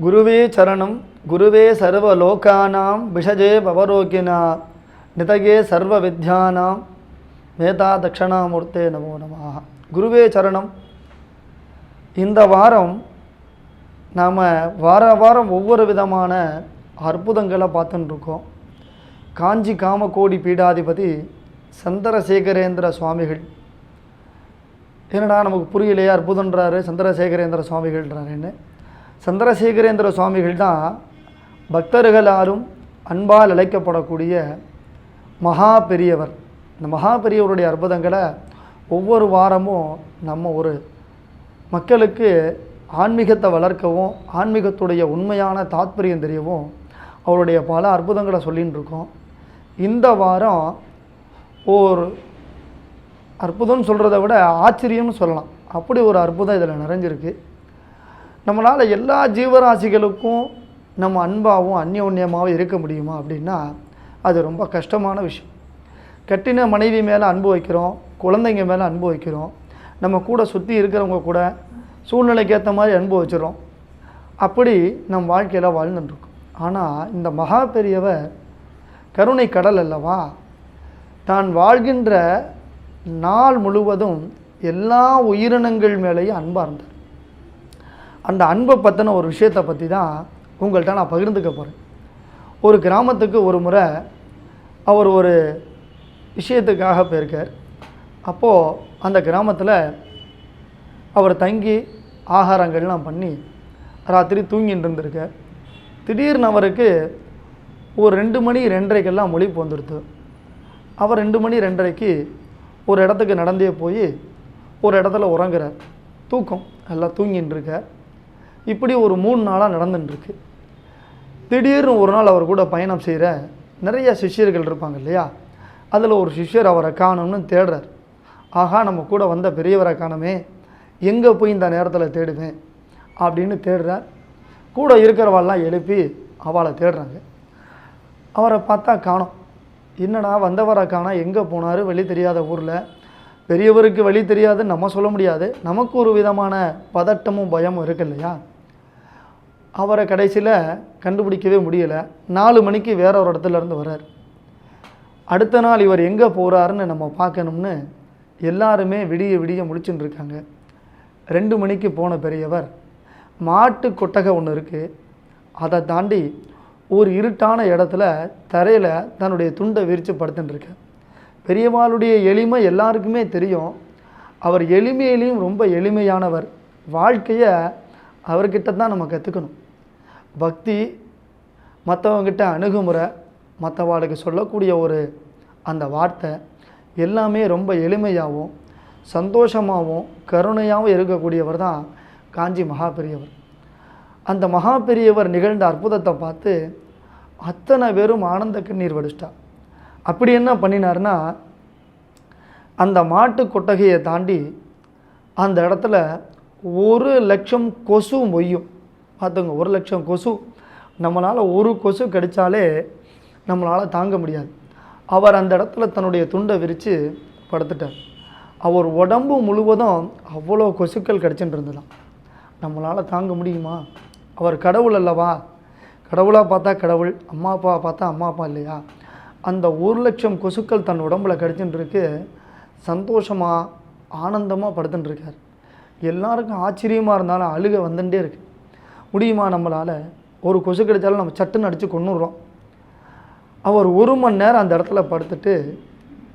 குருவே சரணம். குருவே சர்வ லோகானாம் விஷஜே பவரோகினா நிதகே சர்வ வித்யானாம் மேதா தட்சணாமூர்த்தே நமோ நமः. குருவே சரணம். இந்த வாரம் நாம் வாரம் ஒவ்வொரு விதமான அற்புதங்களை பார்த்துட்டுருக்கோம். காஞ்சி காமகோடி பீடாதிபதி சந்திரசேகரேந்திர சுவாமிகள். என்னடா நமக்கு புரியலையே, அற்புதன்றாரு சந்திரசேகரேந்திர சுவாமிகள்ன்றாருன்னு. சந்திரசேகரேந்திர சுவாமிகள் தான் பக்தர்களாலும் அன்பால் அழைக்கப்படக்கூடிய மகா பெரியவர். இந்த மகா பெரியவருடைய அற்புதங்களை ஒவ்வொரு வாரமும் நம்ம ஒரு மக்களுக்கு ஆன்மீகத்தை வளர்க்கவும் ஆன்மீகத்துடைய உண்மையான தாத்பரியம் தெரியவும் அவருடைய பல அற்புதங்களை சொல்லின்னு இருக்கோம். இந்த வாரம் ஒரு அற்புதம்னு சொல்கிறத விட ஆச்சரியம்னு சொல்லலாம். அப்படி ஒரு அற்புதம் இதில் நிறைஞ்சிருக்கு. நம்மளால் எல்லா ஜீவராசிகளுக்கும் நம்ம அன்பாகவும் அந்யோன்யமாகவும் இருக்க முடியுமா அப்படின்னா அது ரொம்ப கஷ்டமான விஷயம். கட்டின மனைவி மேலே அன்பு வைக்கிறோம், குழந்தைங்க மேலே அன்பு வைக்கிறோம், நம்ம கூட சுற்றி இருக்கிறவங்க கூட சூழ்நிலைக்கு ஏற்ற மாதிரி அன்பு வச்சிடறோம். அப்படி நம் வாழ்க்கையில் வாழ்ந்துட்டுருக்கோம். ஆனால் இந்த மகா பெரியவர் கருணை கடல் அல்லவா, தான் வாழ்கின்ற நாள் முழுவதும் எல்லா உயிரினங்கள் மேலேயும் அன்பாக இருந்தார். அந்த அன்பை பற்றின ஒரு விஷயத்தை பற்றி தான் உங்கள்கிட்ட நான் பகிர்ந்துக்க போகிறேன். ஒரு கிராமத்துக்கு ஒரு முறை அவர் ஒரு விஷயத்துக்காக போயிருக்கார். அப்போது அந்த கிராமத்தில் அவர் தங்கி ஆகாரங்கள்லாம் பண்ணி ராத்திரி தூங்கின்னு இருந்திருக்கார். திடீர்னு அவருக்கு ஒரு 2 மணி 2:30க்கெல்லாம் முழிப்பு வந்துடுது. அவர் 2 மணி 2:30க்கு ஒரு இடத்துக்கு நடந்தே போய் ஒரு இடத்துல உறங்குறார். தூக்கம் எல்லாம் தூங்கின்னு இருக்கார். இப்படி ஒரு 3 நாளாக நடந்துட்டுருக்கு. திடீர்னு ஒரு நாள் அவர் கூட பயணம் செய்கிற நிறைய சிஷ்யர்கள் இருப்பாங்க இல்லையா, அதில் ஒரு சிஷ்யர் அவரை காணும்னு தேடுறார். ஆகா, நம்ம கூட வந்த பெரியவரை காணுமே, எங்கே போய் இந்த நேரத்தில் தேடுவேன் அப்படின்னு தேடுறார். கூட இருக்கிறவாள்லாம் எழுப்பி அவளை தேடுறாங்க. அவரை பார்த்தா காணோம். என்னடா வந்தவரை காணா, எங்கே போனார், வழி தெரியாத ஊரில். பெரியவருக்கு வழி தெரியாதுன்னு நம்ம சொல்ல முடியாது, நமக்கு ஒரு விதமான பதட்டமும் பயமும் இருக்கு இல்லையா. அவரை கடைசியில் கண்டுபிடிக்கவே முடியலை. 4 மணிக்கு வேற ஒரு இடத்துலேருந்து வர்றார். அடுத்த நாள் இவர் எங்கே போகிறாருன்னு நம்ம பார்க்கணும்னு எல்லாருமே விடிய விடிய முழிச்சுட்டு இருக்காங்க. 2 மணிக்கு போன பெரியவர் மாட்டு கொட்டகை ஒன்று இருக்குது, அதை தாண்டி ஒரு இருட்டான இடத்துல தரையில் தன்னுடைய துண்டை விரித்து படுத்துட்டுருக்கார். பெரியவாளுடைய எளிமை எல்லாருக்குமே தெரியும். அவர் எளிமையிலையும் ரொம்ப எளிமையானவர். வாழ்க்கையை அவர்கிட்ட தான் நம்ம கற்றுக்கணும். பக்தி, மற்றவங்கிட்ட அணுகுமுறை, மற்றவாளுக்கு சொல்லக்கூடிய ஒரு அந்த வார்த்தை எல்லாமே ரொம்ப எளிமையாகவும் சந்தோஷமாகவும் கருணையாகவும் இருக்கக்கூடியவர் தான் காஞ்சி மகா பெரியவர். அந்த மகா பெரியவர் நிகழ்ந்த அற்புதத்தை பார்த்து அத்தனை பேரும் ஆனந்த கண்ணீர் வடிச்சிட்டா. அப்படி என்ன பண்ணினார்னா, அந்த மாட்டு கொட்டகையை தாண்டி அந்த இடத்துல 1,00,000 கொசு மொய்யும். பார்த்துங்க, 1,00,000 கொசு. நம்மளால் ஒரு கொசு கடித்தாலே நம்மளால் தாங்க முடியாது. அவர் அந்த இடத்துல தன்னுடைய துண்டை விரித்து படுத்துட்டார். அவர் உடம்பு முழுவதும் அவ்வளோ கொசுக்கள் கடிச்சுட்டு இருந்தலாம். நம்மளால் தாங்க முடியுமா? அவர் கடவுள் அல்லவா, கடவுளாக பார்த்தா கடவுள், அம்மா அப்பா பார்த்தா அம்மா அப்பா இல்லையா. அந்த 1,00,000 கொசுக்கள் தன் உடம்புல கடிச்சுட்டு இருக்கு. சந்தோஷமாக ஆனந்தமாக படுத்துட்டுருக்கார். எல்லாருக்கும் ஆச்சரியமாக இருந்தாலும் அழுக வந்துட்டே இருக்கு. முடியுமா நம்மளால்? ஒரு கொசு கடித்தாலும் நம்ம சட்டுன்னு அடித்து கொன்னுடுறோம். அவர் 1 மணி நேரம் அந்த இடத்துல படுத்துட்டு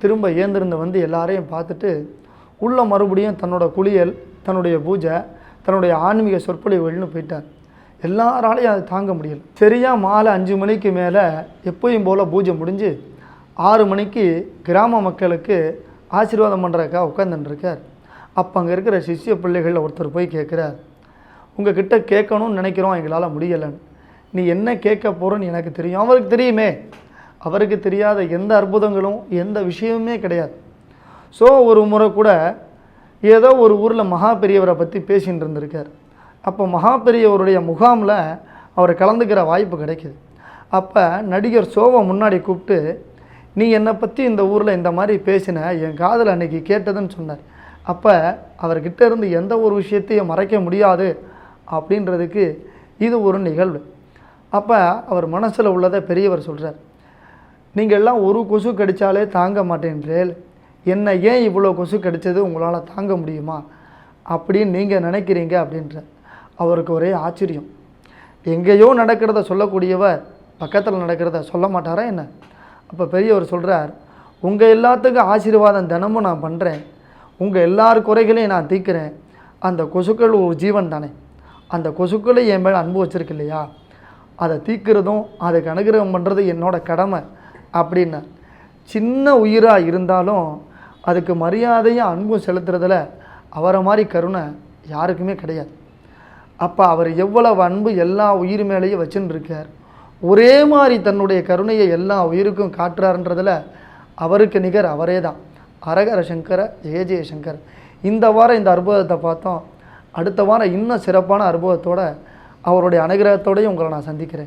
திரும்ப ஏந்திருந்து வந்து எல்லாரையும் பார்த்துட்டு உள்ள மறுபடியும் தன்னோட குளியல், தன்னுடைய பூஜை, தன்னுடைய ஆன்மீக சொற்பொழிவுகள்னு போயிட்டார். எல்லாராலையும் அதை தாங்க முடியல. சரியாக மாலை 5 மணிக்கு மேலே எப்பயும் போல் பூஜை முடிஞ்சு 6 மணிக்கு கிராம மக்களுக்கு ஆசீர்வாதம் பண்ணுறதுக்காக உட்காந்துட்டுருக்கார். அப்போ அங்கே இருக்கிற சிஷ்ய பிள்ளைகளில் ஒருத்தர் போய் கேட்குறார், உங்கள் கிட்ட கேட்கணும்னு நினைக்கிறோம், எங்களால் முடியலைன்னு. நீ என்ன கேட்க போகிறோன்னு எனக்கு தெரியும். அவருக்கு தெரியுமே, அவருக்கு தெரியாத எந்த அற்புதங்களும் எந்த விஷயமுமே கிடையாது. ஸோ ஒரு முறை கூட ஏதோ ஒரு ஊரில் மகா பெரியவரை பற்றி பேசின்னு இருந்திருக்கார். அப்போ மகா பெரியவருடைய முகாமில் அவர் கலந்துக்கிற வாய்ப்பு கிடைக்கிது. அப்போ நடிகர் சோவை முன்னாடி கூப்பிட்டு, நீ என்னை பற்றி இந்த ஊரில் இந்த மாதிரி பேசின, என் காதில் அன்றைக்கி கேட்டதுன்னு சொன்னார். அப்போ அவர்கிட்ட இருந்து எந்த ஒரு விஷயத்தையும் மறைக்க முடியாது அப்படின்றதுக்கு இது ஒரு நிகழ்வு. அப்போ அவர் மனசில் உள்ளதை பெரியவர் சொல்கிறார், நீங்கள் எல்லாம் ஒரு கொசு கடித்தாலே தாங்க மாட்டேன்றேன், என்ன ஏன் இவ்வளோ கொசு கடித்தது உங்களால் தாங்க முடியுமா அப்படின்னு நீங்கள் நினைக்கிறீங்க அப்படின்ற. அவருக்கு ஒரே ஆச்சரியம். எங்கேயோ நடக்கிறத சொல்லக்கூடியவர் பக்கத்தில் நடக்கிறத சொல்ல மாட்டாரா என்ன? அப்போ பெரியவர் சொல்கிறார், உங்கள் எல்லாத்துக்கும் ஆசீர்வாதம் தினமும் நான் பண்ணுறேன், உங்கள் எல்லார் குறைகளையும் நான் தீர்க்கிறேன். அந்த கொசுக்கள் ஒரு ஜீவன் தானே, அந்த கொசுக்களை என் மேலே அன்பு வச்சுருக்கு இல்லையா, அதை தீர்க்கிறதும் அதுக்கு அனுகிரகம் பண்ணுறது என்னோட கடமை அப்படின்னு. சின்ன உயிராக இருந்தாலும் அதுக்கு மரியாதையும் அன்பும் செலுத்துறதுல அவரை மாதிரி கருணை யாருக்குமே கிடையாது. அப்போ அவர் எவ்வளவு அன்பு எல்லா உயிர் மேலேயும் வச்சுன்னு இருக்கார், ஒரே மாதிரி தன்னுடைய கருணையை எல்லா உயிருக்கும் காட்டுறாருன்றதில் அவருக்கு நிகர் அவரே தான். ஹரஹர சங்கர ஜெய ஜெயசங்கர். இந்த வாரம் இந்த அற்புதத்தை பார்த்தோம். அடுத்த வாரம் இன்னும் சிறப்பான அற்புதத்தோடு அவருடைய அனுகிரகத்தோடையும் உங்களை நான் சந்திக்கிறேன்.